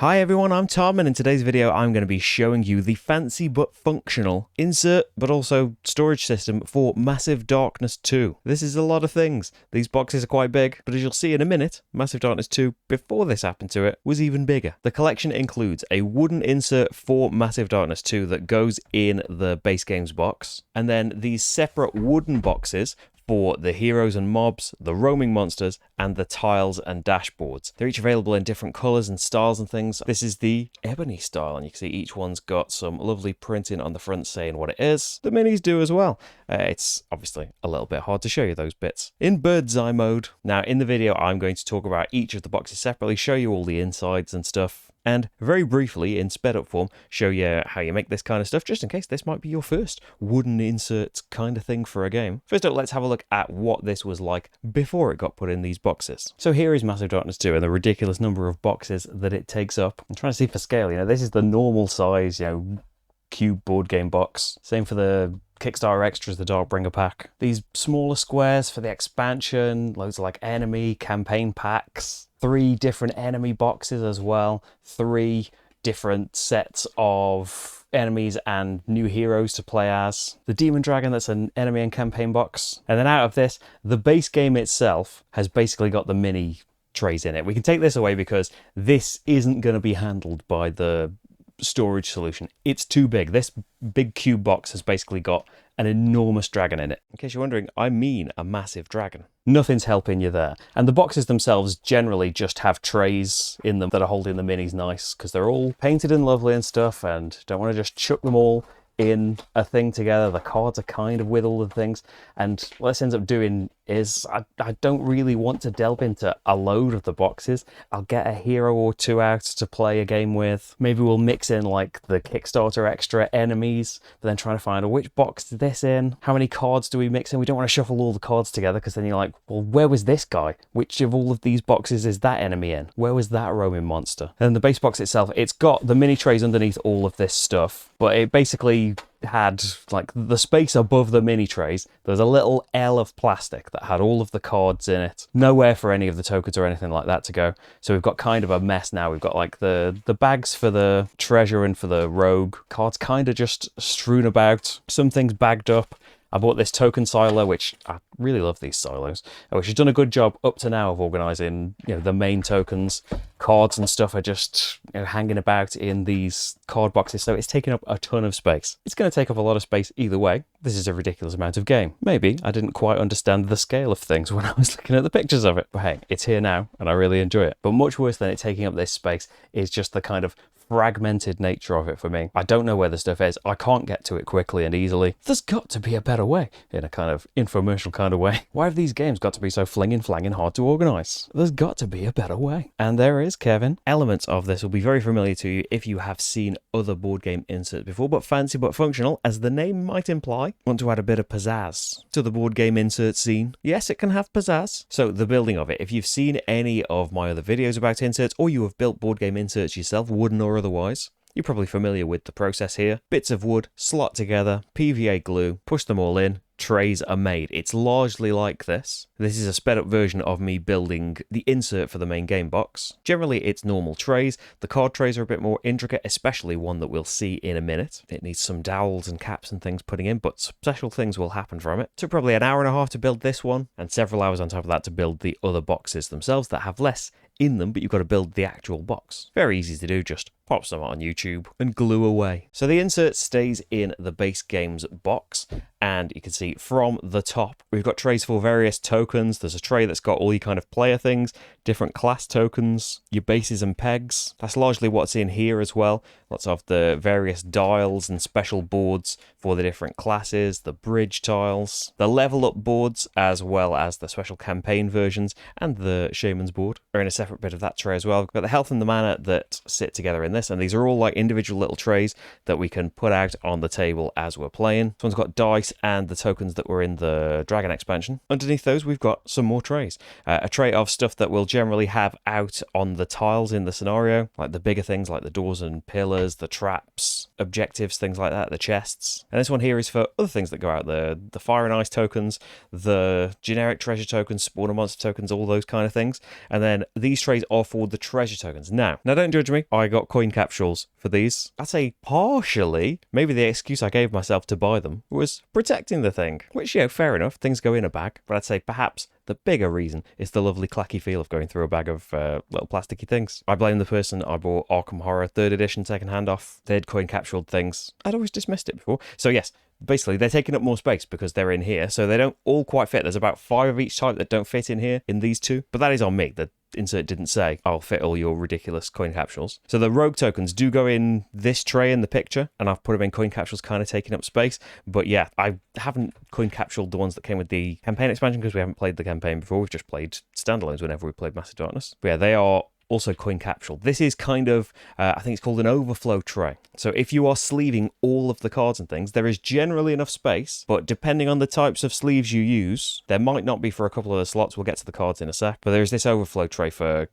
Hi everyone, I'm Tom, and in today's video I'm going to be showing you the fancy but functional insert but also storage system for Massive Darkness 2. This is a lot of things. These boxes are quite big, but as you'll see in a minute, Massive Darkness 2, before this happened to it, was even bigger. The collection includes a wooden insert for Massive Darkness 2 that goes in the base games box, and then these separate wooden boxes for the heroes and mobs, the roaming monsters, and the tiles and dashboards. They're each available in different colours and styles and things. This is the ebony style, and you can see each one's got some lovely printing on the front saying what it is. The minis do as well. It's obviously a little bit hard to show you those bits. In bird's eye mode. Now, in the video, I'm going to talk about each of the boxes separately, show you all the insides and stuff, and very briefly, in sped up form, show you how you make this kind of stuff, just in case this might be your first wooden insert kind of thing for a game. First up, let's have a look at what this was like before it got put in these boxes. So here is Massive Darkness 2 and the ridiculous number of boxes that it takes up. I'm trying to see for scale, this is the normal size, cube board game box. Same for the Kickstarter extras, the Darkbringer pack. These smaller squares for the expansion, loads of like enemy campaign packs, 3 different enemy boxes as well, 3 different sets of enemies and new heroes to play as. The Demon Dragon, that's an enemy and campaign box. And then out of this, the base game itself has basically got the mini trays in it. We can take this away because this isn't going to be handled by the storage solution. It's too big. This big cube box has basically got an enormous dragon in it. In case you're wondering, I mean a massive dragon. Nothing's helping you there. And the boxes themselves generally just have trays in them that are holding the minis nice, because they're all painted and lovely and stuff, and don't want to just chuck them all in a thing together. The cards are kind of with all the things, and what this ends up doing is I don't really want to delve into a load of the boxes. I'll get a hero or 2 out to play a game with. Maybe we'll mix in like the Kickstarter extra enemies, but then trying to find which box is this in? How many cards do we mix in? We don't want to shuffle all the cards together, because then you're like, well, where was this guy? Which of all of these boxes is that enemy in? Where was that roaming monster? And the base box itself, it's got the mini trays underneath all of this stuff, but it basically had like the space above the mini trays. There's a little L of plastic that had all of the cards in it. Nowhere for any of the tokens or anything like that to go. So we've got kind of a mess now. We've got like the bags for the treasure and for the rogue. Cards kind of just strewn about. Some things bagged up. I bought this token silo, which I really love these silos, which has done a good job up to now of organising, the main tokens. Cards and stuff are just hanging about in these card boxes, so it's taking up a ton of space. It's going to take up a lot of space either way. This is a ridiculous amount of game. Maybe I didn't quite understand the scale of things when I was looking at the pictures of it, but hey, it's here now and I really enjoy it. But much worse than it taking up this space is just the kind of fragmented nature of it for me. I don't know where the stuff is. I can't get to it quickly and easily. There's got to be a better way, in a kind of infomercial kind of way. Why have these games got to be so flanging hard to organise? There's got to be a better way. And there is, Kevin. Elements of this will be very familiar to you if you have seen other board game inserts before, but fancy but functional, as the name might imply. Want to add a bit of pizzazz to the board game insert scene? Yes, it can have pizzazz. So the building of it, if you've seen any of my other videos about inserts, or you have built board game inserts yourself, wooden or otherwise, you're probably familiar with the process here. Bits of wood, slot together, PVA glue, push them all in, trays are made. It's largely like this. This is a sped up version of me building the insert for the main game box. Generally, it's normal trays. The card trays are a bit more intricate, especially one that we'll see in a minute. It needs some dowels and caps and things putting in, but special things will happen from it. Took probably an hour and a half to build this one, and several hours on top of that to build the other boxes themselves that have less in them, but you've got to build the actual box. Very easy to do, just pop some on YouTube and glue away. So the insert stays in the base games box, and you can see from the top, we've got trays for various tokens. There's a tray that's got all your kind of player things, different class tokens, your bases and pegs. That's largely what's in here as well. Lots of the various dials and special boards for the different classes, the bridge tiles, the level up boards, as well as the special campaign versions, and the shaman's board are in a separate bit of that tray as well. We've got the health and the mana that sit together in this, and these are all like individual little trays that we can put out on the table as we're playing. This one's got dice and the tokens that were in the dragon expansion. Underneath those, we've got some more trays. A tray of stuff that we'll generally have out on the tiles in the scenario, like the bigger things like the doors and pillars, the traps, objectives, things like that, the chests. And this one here is for other things that go out there, the fire and ice tokens, the generic treasure tokens, spawner monster tokens, all those kind of things. And then these trays are for the treasure tokens. Now don't judge me, I got coin capsules for these. I'd say partially, maybe the excuse I gave myself to buy them was protecting the thing, which, fair enough, things go in a bag, but I'd say perhaps the bigger reason is the lovely clacky feel of going through a bag of little plasticky things. I blame the person I bought Arkham Horror 3rd edition second hand off. They'd coin capsuled things. I'd always dismissed it before. So yes, basically they're taking up more space because they're in here, so they don't all quite fit. There's about 5 of each type that don't fit in here in these two, but that is on me. The insert didn't say I'll fit all your ridiculous coin capsules. So the rogue tokens do go in this tray in the picture, and I've put them in coin capsules, kind of taking up space. But yeah, I haven't coin capsuled the ones that came with the campaign expansion because we haven't played the campaign before. We've just played standalones whenever we played Massive Darkness. But yeah, they are also coin capsule. This is kind of, I think it's called an overflow tray. So if you are sleeving all of the cards and things, there is generally enough space, but depending on the types of sleeves you use, there might not be for a couple of the slots. We'll get to the cards in a sec. But there is this overflow tray for,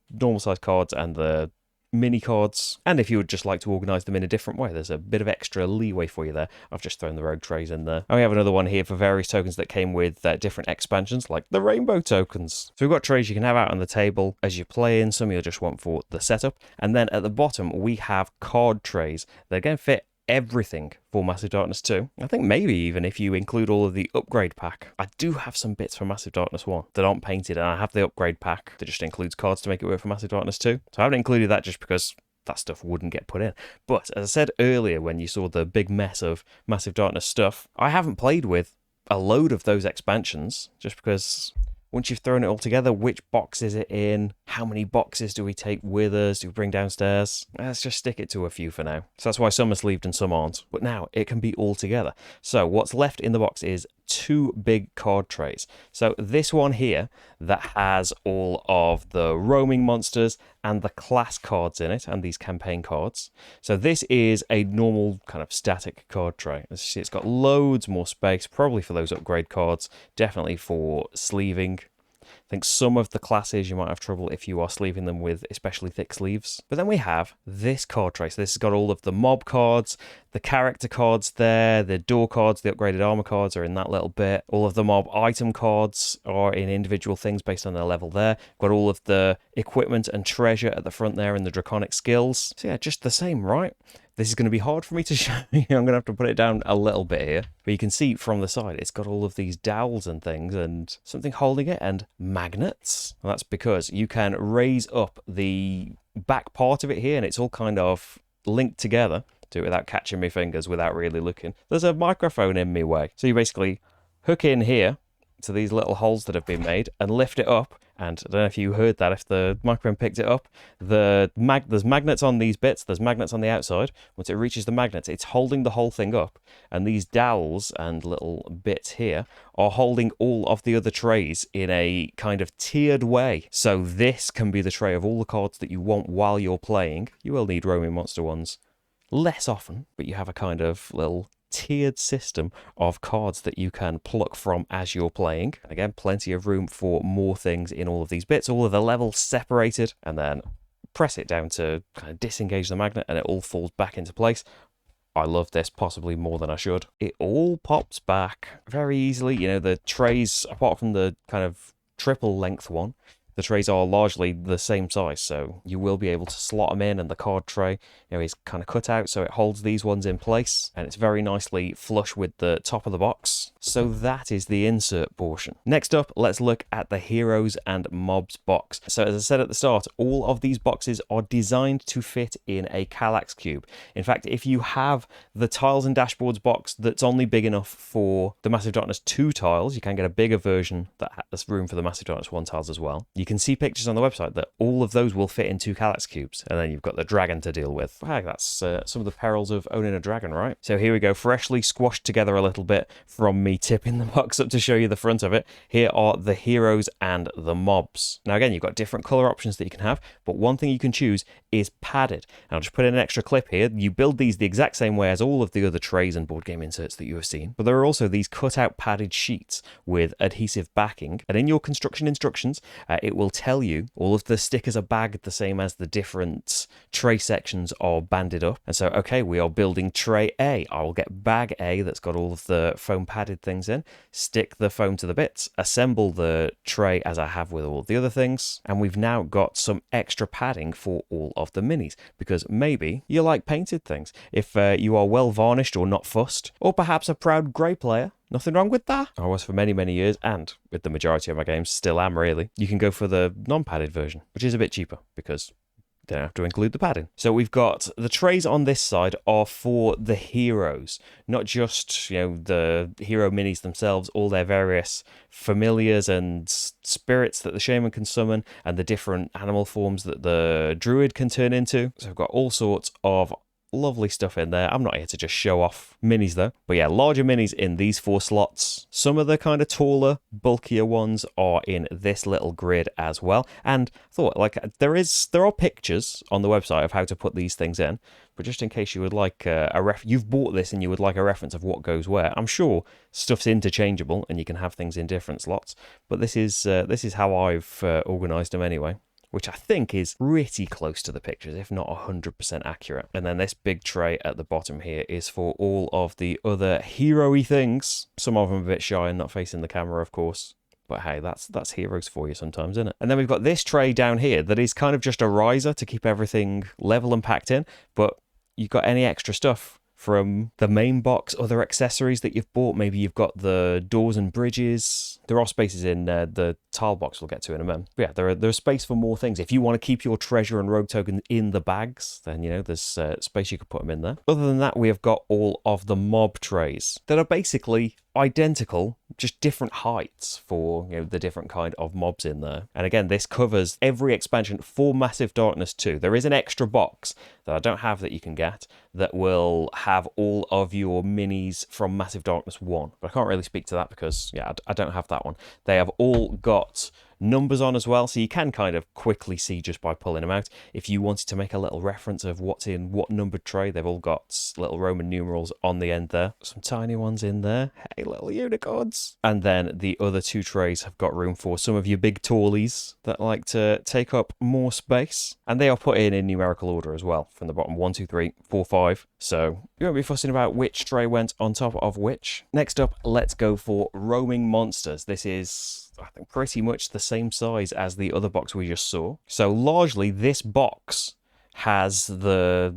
normal size cards and the mini cards, and if you would just like to organise them in a different way, there's a bit of extra leeway for you there. I've just thrown the rogue trays in there. And we have another one here for various tokens that came with different expansions, like the rainbow tokens. So we've got trays you can have out on the table as you play in. Some you'll just want for the setup. And then at the bottom, we have card trays that again fit everything for Massive Darkness 2. I think maybe even if you include all of the upgrade pack. I do have some bits for Massive Darkness 1 that aren't painted, and I have the upgrade pack that just includes cards to make it work for Massive Darkness 2. So I haven't included that just because that stuff wouldn't get put in. But as I said earlier, when you saw the big mess of Massive Darkness stuff, I haven't played with a load of those expansions just because once you've thrown it all together, which box is it in? How many boxes do we take with us? Do we bring downstairs? Let's just stick it to a few for now. So that's why some are sleeved and some aren't. But now it can be all together. So what's left in the box is 2 big card trays. So this one here that has all of the roaming monsters and the class cards in it and these campaign cards. So this is a normal kind of static card tray. As you see, it's got loads more space, probably for those upgrade cards, definitely for sleeving. I think some of the classes you might have trouble if you are sleeving them with especially thick sleeves. But then we have this card tray. So this has got all of the mob cards, the character cards there, the door cards, the upgraded armor cards are in that little bit. All of the mob item cards are in individual things based on their level there. Got all of the equipment and treasure at the front there and the draconic skills. So yeah, just the same, right? This is going to be hard for me to show you. I'm going to have to put it down a little bit here. But you can see from the side, it's got all of these dowels and things and something holding it and magnets. And that's because you can raise up the back part of it here and it's all kind of linked together. Do it without catching my fingers, without really looking. There's a microphone in my way. So you basically hook in here to these little holes that have been made and lift it up. And I don't know if you heard that, if the microphone picked it up. There's magnets on these bits, there's magnets on the outside. Once it reaches the magnets, it's holding the whole thing up. And these dowels and little bits here are holding all of the other trays in a kind of tiered way. So this can be the tray of all the cards that you want while you're playing. You will need roaming monster ones less often, but you have a kind of little tiered system of cards that you can pluck from as you're playing. Again, plenty of room for more things in all of these bits, all of the levels separated, and then press it down to kind of disengage the magnet and it all falls back into place. I love this possibly more than I should. It all pops back very easily. The trays, apart from the kind of triple length one, the trays are largely the same size, so you will be able to slot them in, and the card tray, is kind of cut out so it holds these ones in place, and it's very nicely flush with the top of the box. So that is the insert portion. Next up, let's look at the Heroes and Mobs box. So as I said at the start, all of these boxes are designed to fit in a Kallax cube. In fact, if you have the Tiles and Dashboards box that's only big enough for the Massive Darkness 2 tiles, you can get a bigger version that has room for the Massive Darkness 1 tiles as well. You can see pictures on the website that all of those will fit in 2 Kallax cubes, and then you've got the dragon to deal with. Hey, that's some of the perils of owning a dragon, right? So here we go, freshly squashed together a little bit from me me tipping the box up to show you the front of it. Here are the heroes and the mobs. Now again, you've got different color options that you can have, but one thing you can choose is padded. And I'll just put in an extra clip here. You build these the exact same way as all of the other trays and board game inserts that you have seen, but there are also these cut out padded sheets with adhesive backing, and in your construction instructions it will tell you all of the stickers are bagged the same as the different tray sections are banded up. And so, okay, we are building tray A. I will get bag A that's got all of the foam padded things in, stick the foam to the bits, assemble the tray as I have with all the other things, and we've now got some extra padding for all of the minis, because maybe you like painted things. If you are well varnished or not fussed, or perhaps a proud grey player, nothing wrong with that. I was for many, many years, and with the majority of my games, still am really. You can go for the non-padded version, which is a bit cheaper because don't have to include the padding. So we've got the trays on this side are for the heroes, not just, you know, the hero minis themselves, all their various familiars and spirits that the shaman can summon, and the different animal forms that the druid can turn into. So we've got all sorts of lovely stuff in there. I'm not here to just show off minis though, but yeah, larger minis in these 4 slots. Some of the kind of taller, bulkier ones are in this little grid as well. And I thought, like, there are pictures on the website of how to put these things in, but just in case you would like you've bought this and you would like a reference of what goes where, I'm sure stuff's interchangeable and you can have things in different slots, but this is how I've organized them anyway, which I think is pretty close to the pictures, if not 100% accurate. And then this big tray at the bottom here is for all of the other hero-y things. Some of them a bit shy and not facing the camera, of course. But hey, that's heroes for you sometimes, isn't it? And then we've got this tray down here that is kind of just a riser to keep everything level and packed in. But you've got any extra stuff from the main box, other accessories that you've bought. Maybe you've got the doors and bridges. There are spaces in the tile box we'll get to in a moment. But yeah, there's space for more things. If you want to keep your treasure and rogue token in the bags, then, you know, there's space you could put them in there. Other than that, we have got all of the mob trays that are basically identical, just different heights for, you know, the different kind of mobs in there. And again, this covers every expansion for Massive Darkness 2. There is an extra box that I don't have that you can get that will have all of your minis from Massive Darkness 1. But I can't really speak to that because, yeah, I don't have that one. They have all got numbers on as well, so you can kind of quickly see just by pulling them out. If you wanted to make a little reference of what's in what numbered tray, they've all got little Roman numerals on the end there. Some tiny ones in there. Hey, little unicorns. And then the other 2 trays have got room for some of your big tallies that like to take up more space. And they are put in numerical order as well, from the bottom 1, 2, 3, 4, 5. So you won't be fussing about which tray went on top of which. Next up, let's go for roaming monsters. This is, I think, pretty much the same size as the other box we just saw. So largely this box has the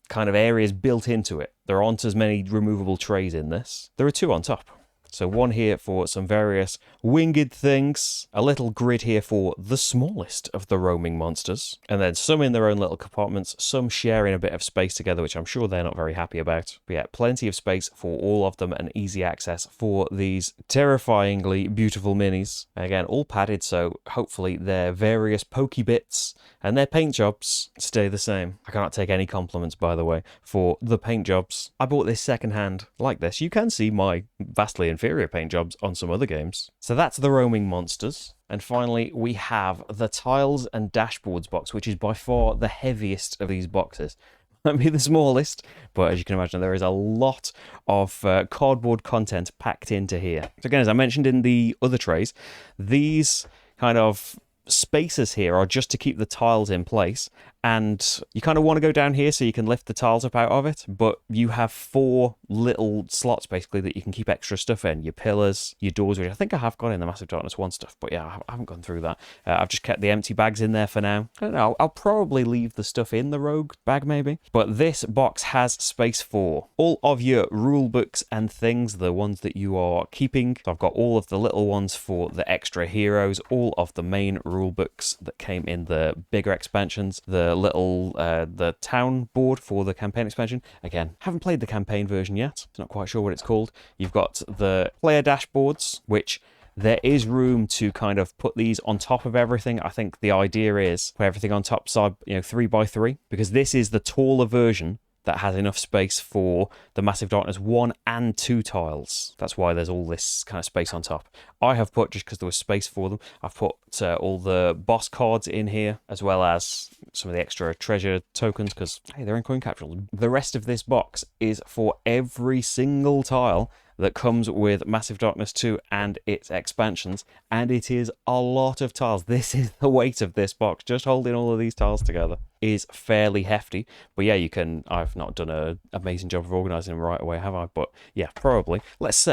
kind of areas built into it. There aren't as many removable trays in this. There are 2 on top. So one here for some various winged things, a little grid here for the smallest of the roaming monsters, and then some in their own little compartments, some sharing a bit of space together, which I'm sure they're not very happy about. But yeah, plenty of space for all of them and easy access for these terrifyingly beautiful minis. And again, all padded, so hopefully their various pokey bits and their paint jobs stay the same. I cannot take any compliments, by the way, for the paint jobs. I bought this secondhand like this. You can see my vastly inferior paint jobs on some other games. So that's the roaming monsters. And finally, we have the tiles and dashboards box, which is by far the heaviest of these boxes. Might be the smallest, but as you can imagine, there is a lot of cardboard content packed into here. So again, as I mentioned in the other trays, these kind of spaces here are just to keep the tiles in place, and you kind of want to go down here so you can lift the tiles up out of it, but you have 4 little slots basically that you can keep extra stuff in. Your pillars, your doors, which I think I have got in the Massive Darkness 1 stuff, but yeah, I haven't gone through that. I've just kept the empty bags in there for now. I don't know, I'll probably leave the stuff in the rogue bag maybe, but this box has space for all of your rule books and things, the ones that you are keeping. So I've got all of the little ones for the extra heroes, all of the main rule books that came in the bigger expansions, the little the town board for the campaign expansion. Again, haven't played the campaign version yet, not quite sure what it's called. You've got the player dashboards, which there is room to kind of put these on top of everything. I think the idea is put everything on top side, 3 by 3, because this is the taller version that has enough space for the Massive Darkness 1 and 2 tiles. That's why there's all this kind of space on top. I have put, just because there was space for them, I've put all the boss cards in here, as well as some of the extra treasure tokens, because, hey, they're in coin capsule. The rest of this box is for every single tile that comes with Massive Darkness 2 and its expansions, and it is a lot of tiles. This is the weight of this box. Just holding all of these tiles together is fairly hefty. But yeah, you can. I've not done an amazing job of organising them right away, have I? But yeah, probably. Let's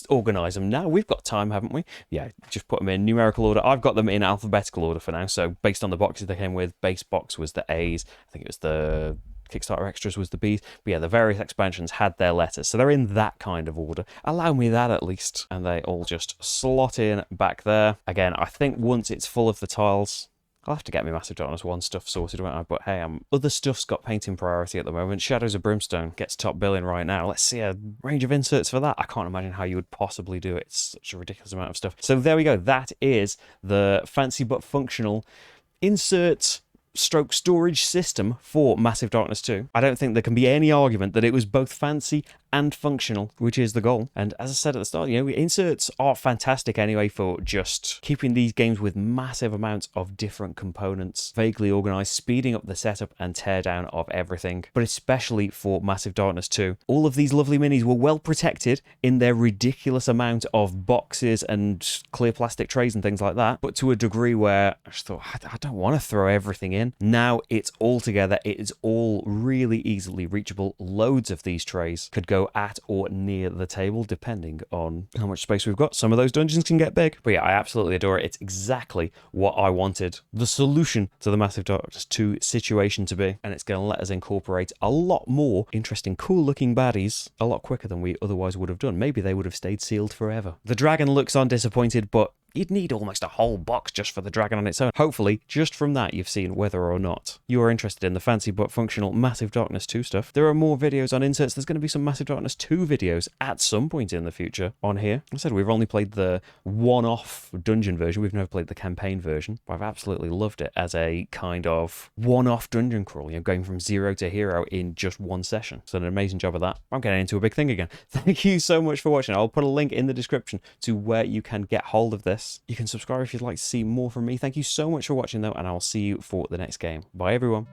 organise them now. We've got time, haven't we? Yeah, just put them in numerical order. I've got them in alphabetical order for now. So based on the boxes they came with, base box was the A's. I think it was the Kickstarter extras was the B's. But yeah, the various expansions had their letters. So they're in that kind of order. Allow me that at least. And they all just slot in back there. Again, I think once it's full of the tiles, I'll have to get my Massive Darkness 1 stuff sorted, won't I? But hey, other stuff's got painting priority at the moment. Shadows of Brimstone gets top billing right now. Let's see a range of inserts for that. I can't imagine how you would possibly do it. It's such a ridiculous amount of stuff. So there we go. That is the fancy but functional insert stroke storage system for Massive Darkness 2. I don't think there can be any argument that it was both fancy and functional, which is the goal. And as I said at the start, inserts are fantastic anyway for just keeping these games with massive amounts of different components, vaguely organized, speeding up the setup and teardown of everything, but especially for Massive Darkness 2. All of these lovely minis were well protected in their ridiculous amount of boxes and clear plastic trays and things like that, but to a degree where I just thought, I don't want to throw everything in. Now it's all together. It is all really easily reachable. Loads of these trays could go at or near the table, depending on how much space we've got. Some of those dungeons can get big. But yeah, I absolutely adore it. It's exactly what I wanted the solution to the Massive Darkness 2 situation to be. And it's going to let us incorporate a lot more interesting, cool-looking baddies a lot quicker than we otherwise would have done. Maybe they would have stayed sealed forever. The dragon looks undisappointed, but you'd need almost a whole box just for the dragon on its own. Hopefully, just from that, you've seen whether or not you are interested in the fancy but functional Massive Darkness 2 stuff. There are more videos on inserts. There's going to be some Massive Darkness 2 videos at some point in the future on here. I said we've only played the one-off dungeon version. We've never played the campaign version. But I've absolutely loved it as a kind of one-off dungeon crawl, going from zero to hero in just one session. So an amazing job of that. I'm getting into a big thing again. Thank you so much for watching. I'll put a link in the description to where you can get hold of this. You can subscribe if you'd like to see more from me. Thank you so much for watching though, and I'll see you for the next game. Bye everyone.